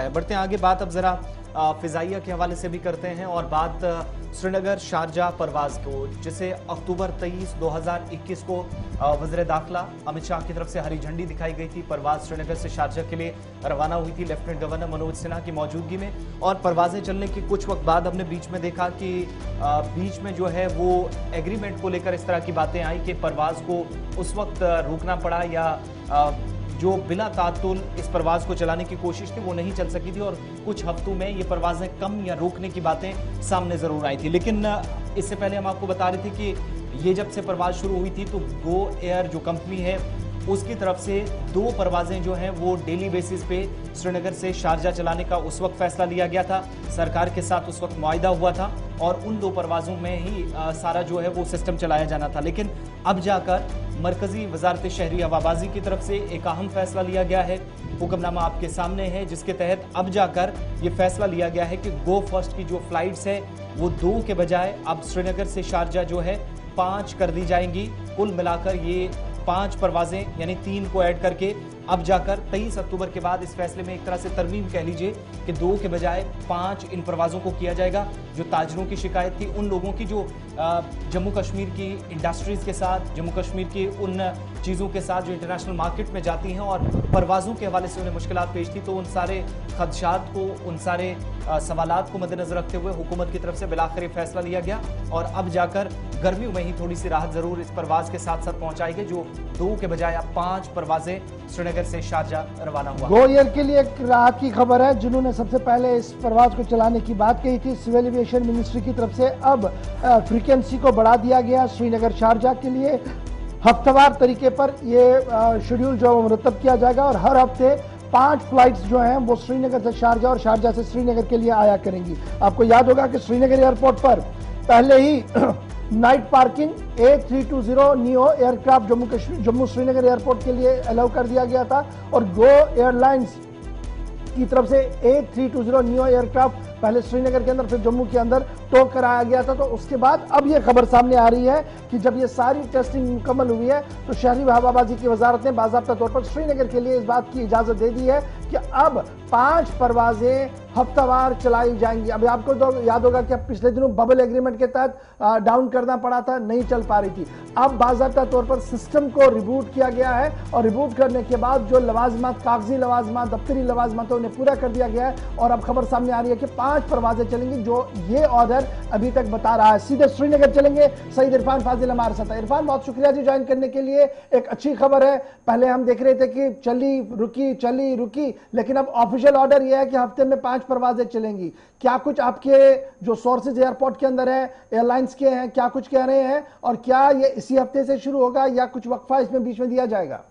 बढ़ते हैं आगे, बात अब जरा फिजाइया के हवाले से भी करते हैं और बात श्रीनगर शारजाह परवाज को, जिसे अक्टूबर 23, 2021 को वज़ीर दाखिला अमित शाह की तरफ से हरी झंडी दिखाई गई थी। परवाज श्रीनगर से शारजाह के लिए रवाना हुई थी लेफ्टिनेंट गवर्नर मनोज सिन्हा की मौजूदगी में। और परवाजें चलने के कुछ वक्त बाद हमने बीच में देखा कि बीच में जो है वो एग्रीमेंट को लेकर इस तरह की बातें आई कि परवाज को उस वक्त रोकना पड़ा या जो बिना तातुल इस परवाज को चलाने की कोशिश थी वो नहीं चल सकी थी और कुछ हफ्तों में ये परवाजें कम या रोकने की बातें सामने जरूर आई थी। लेकिन इससे पहले हम आपको बता रहे थे कि ये जब से परवाज शुरू हुई थी तो गो एयर जो कंपनी है उसकी तरफ से 2 परवाजें जो हैं वो डेली बेसिस पे श्रीनगर से शारजाह चलाने का उस वक्त फैसला लिया गया था। सरकार के साथ उस वक्त मुआहिदा हुआ था और उन 2 परवाजों में ही सारा जो है वो सिस्टम चलाया जाना था। लेकिन अब जाकर मरकजी वजारत शहरी हवाबाजी की तरफ से एक अहम फैसला लिया गया है। हुक्मनामा आपके सामने है, जिसके तहत अब जाकर ये फैसला लिया गया है कि गो फर्स्ट की जो फ्लाइट्स है वो 2 के बजाय अब श्रीनगर से शारजाह जो है 5 कर दी जाएंगी। कुल मिलाकर ये 5 परवाजें यानी 3 को ऐड करके अब जाकर 23 अक्टूबर के बाद इस फैसले में एक तरह से तरमीम कह लीजिए कि 2 के बजाय 5 इन परवाजों को किया जाएगा। जो ताजरों की शिकायत थी उन लोगों की जो जम्मू कश्मीर की इंडस्ट्रीज के साथ, जम्मू कश्मीर की उन चीज़ों के साथ जो इंटरनेशनल मार्केट में जाती हैं और परवाजों के हवाले से उन्हें मुश्किलात पेश थी, तो उन सारे खदशात को, उन सारे सवालात को मद्देनजर रखते हुए हुकूमत की तरफ से बिलाखिर फैसला लिया गया और अब जाकर गर्मियों में ही थोड़ी सी राहत जरूर इस परवाज के साथ साथ पहुंचाएगी, जो 2 के बजाय अब 5 परवाजें श्रीनगर से शारजाह रवाना हुआ। गो एयर के लिए एक राहत की खबर है, जिन्होंने सबसे पहले इस परवाज को चलाने की बात कही थी सिविल एविएशन मिनिस्ट्री की तरफ से अब फ्रीक्वेंसी को बढ़ा दिया गया। श्रीनगर शारजाह के लिए हफ्तावार तरीके पर ये शेड्यूल जो मुरतब किया जाएगा और हर हफ्ते 5 फ्लाइट्स जो हैं वो श्रीनगर से शारजाह और शारजाह से श्रीनगर के लिए आया करेंगी। आपको याद होगा कि श्रीनगर एयरपोर्ट पर पहले ही night parking A320 neo aircraft Jammu Srinagar airport के लिए अलाउ कर दिया गया था और गो एयरलाइंस की तरफ से A320 नियो एयरक्राफ्ट पहले श्रीनगर के अंदर फिर जम्मू के अंदर टो कराया गया था। तो उसके बाद अब यह खबर सामने आ रही है कि जब ये सारी टेस्टिंग मुकम्मल हुई है तो शहरी हवाबाजी की वजारत ने बाज़ाब्ता तौर पर श्रीनगर के लिए इस बात की इजाजत दे दी है कि अब 5 परवाजें हफ्तावार चलाई जाएंगी। अभी आपको तो याद होगा कि अब पिछले दिनों बबल एग्रीमेंट के तहत डाउन करना पड़ा था, नहीं चल पा रही थी। अब बाज़ाब्ता तौर पर सिस्टम को रिबूट किया गया है और रिबूट करने के बाद जो लवाजमात, कागजी लवाजमात, दफ्तरी लवाजमात उन्हें पूरा कर दिया गया है और अब खबर सामने आ रही है कि 5 परवाजें चलेंगी, जो ये ऑर्डर अभी तक बता रहा है। सीधे श्रीनगर चलेंगे। सईद इरफान फाजिल हमारे साथ है। इरफान, बहुत शुक्रिया जी ज्वाइन करने के लिए। एक अच्छी खबर है, पहले हम देख रहे थे कि चली रुकी, लेकिन अब ऑफिशियल ऑर्डर यह है कि हफ्ते में 5 परवाजें चलेंगी। क्या कुछ आपके जो सोर्सेज एयरपोर्ट के अंदर है, एयरलाइंस के हैं, क्या कुछ कह रहे हैं और क्या ये इसी हफ्ते से शुरू होगा या कुछ वक्फा इसमें बीच में दिया जाएगा?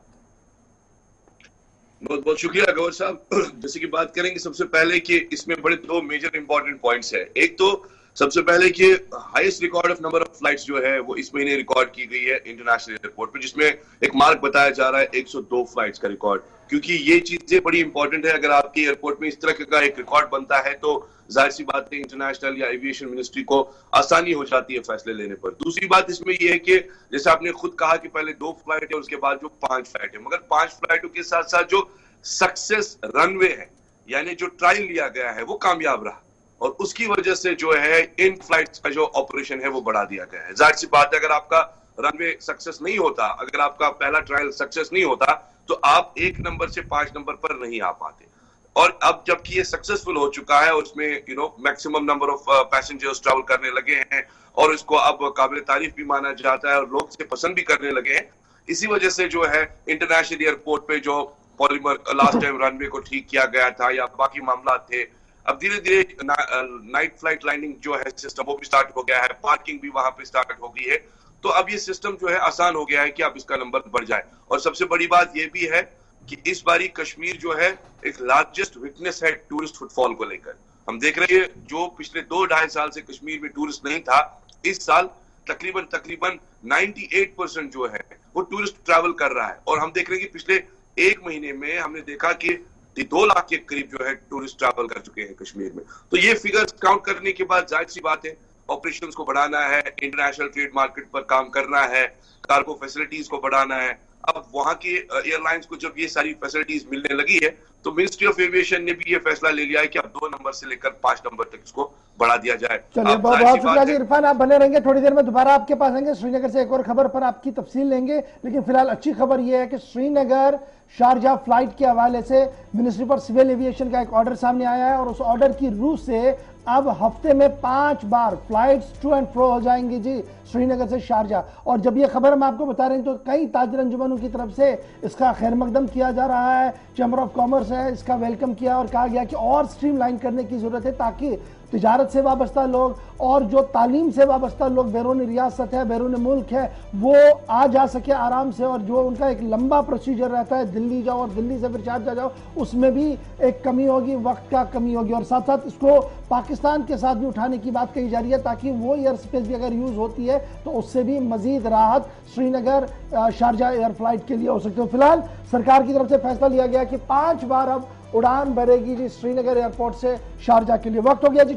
बहुत बहुत शुक्रिया गौर साहब। जैसे कि बात करेंगे सबसे पहले कि इसमें बड़े 2 मेजर इंपॉर्टेंट पॉइंट्स है। एक तो सबसे पहले कि highest record of number of flights जो है वो इस महीने रिकॉर्ड की गई है इंटरनेशनल एयरपोर्ट पे, जिसमें एक मार्क बताया जा रहा है 102 फ्लाइट्स का रिकॉर्ड। क्योंकि ये चीजें बड़ी इंपॉर्टेंट है। अगर आपके एयरपोर्ट में इस तरह का एक रिकॉर्ड बनता है तो जाहिर सी बात है इंटरनेशनल या एविएशन मिनिस्ट्री को आसानी हो जाती है फैसले लेने पर। दूसरी बात इसमें यह है कि जैसे आपने खुद कहा कि पहले 2 फ्लाइट है और उसके बाद जो 5 फ्लाइट है, मगर 5 फ्लाइटों के साथ साथ जो सक्सेस रनवे है यानी जो ट्रायल लिया गया है वो कामयाब रहा और उसकी वजह से जो है इन फ्लाइट्स का जो ऑपरेशन है वो बढ़ा दिया गया है। जाहिर सी बात है अगर आपका रनवे सक्सेस नहीं होता, अगर आपका पहला ट्रायल सक्सेस नहीं होता तो आप 1 नंबर से 5 नंबर पर नहीं आ पाते। और अब जबकि ये सक्सेसफुल हो चुका है और उसमें maximum number of passengers travel करने लगे हैं और इसको अब काबिल तारीफ भी माना जाता है और लोग इसे पसंद भी करने लगे हैं। इसी वजह से जो है इंटरनेशनल एयरपोर्ट पे जो पॉलीमर लास्ट टाइम रनवे को ठीक किया गया था या बाकी मामला थे, अब धीरे धीरे नाइट फ्लाइट लाइनिंग जो है सिस्टम वो भी स्टार्ट हो गया है, पार्किंग भी वहां पे स्टार्ट हो गई है। तो अब ये सिस्टम जो है आसान हो गया है कि अब इसका नंबर बढ़ जाए। और सबसे बड़ी बात ये भी है कि इस बारी कश्मीर जो है एक लार्जेस्ट विटनेस है टूरिस्ट फुटफॉल को लेकर। हम देख रहे हैं जो पिछले 2-2.5 साल से कश्मीर में टूरिस्ट नहीं था, इस साल तकरीबन 98% जो है वो टूरिस्ट ट्रैवल कर रहा है। और हम देख रहे हैं कि पिछले 1 महीने में हमने देखा कि 2 लाख के करीब जो है टूरिस्ट ट्रैवल कर चुके हैं कश्मीर में। तो ये फिगर्स काउंट करने के बाद जाहिर सी बात है ऑपरेशंस को बढ़ाना है, इंटरनेशनल ट्रेड मार्केट पर काम करना है, कार्गो फैसिलिटीज को बढ़ाना है। अब वहां के एयरलाइंस को जब ये सारी फैसिलिटीज मिलने लगी है तो मिनिस्ट्री ऑफ एविएशन ने भी ये फैसला ले लिया है कि अब 2 नंबर से लेकर 5 नंबर तक इसको बढ़ा दिया जाए। चलिए, बहुत बहुत शुक्रिया जी इरफान, आप बने रहेंगे, थोड़ी देर में दोबारा आपके पास आएंगे। श्रीनगर से एक और खबर पर आपकी तफसील लेंगे, लेकिन फिलहाल अच्छी खबर यह है कि श्रीनगर शारजाह फ्लाइट के हवाले से मिनिस्ट्री फॉर सिविल एविएशन का एक ऑर्डर सामने आया है और उस ऑर्डर की रूह से अब हफ्ते में 5 बार फ्लाइट्स टू एंड फ्रो हो जाएंगी जी श्रीनगर से शारजाह। और जब ये खबर हम आपको बता रहे हैं तो कई ताजिर अंजुमनों की तरफ से इसका खैर मकदम किया जा रहा है। चैम्बर ऑफ कॉमर्स है इसका वेलकम किया और कहा गया कि और स्ट्रीमलाइन करने की जरूरत है ताकि तिजारत से वाबस्ता लोग और जो तालीम से वाबस्ता लोग बैरून रियासत है, बैरून मुल्क है, वो आ जा सके आराम से। और जो उनका एक लंबा प्रोसीजर रहता है, दिल्ली जाओ और दिल्ली से फिर शारजाह जाओ, उसमें भी एक कमी होगी, वक्त का कमी होगी। और साथ साथ इसको पाकिस्तान के साथ भी उठाने की बात कही जा रही है ताकि वो एयर स्पेस भी अगर यूज होती है तो उससे भी मजीद राहत श्रीनगर शारजाह एयर फ्लाइट के लिए हो सकती है। फिलहाल सरकार की तरफ से फैसला लिया गया कि 5 बार अब उड़ान भरेगी जी श्रीनगर एयरपोर्ट से शारजाह के लिए। वक्त हो गया जी।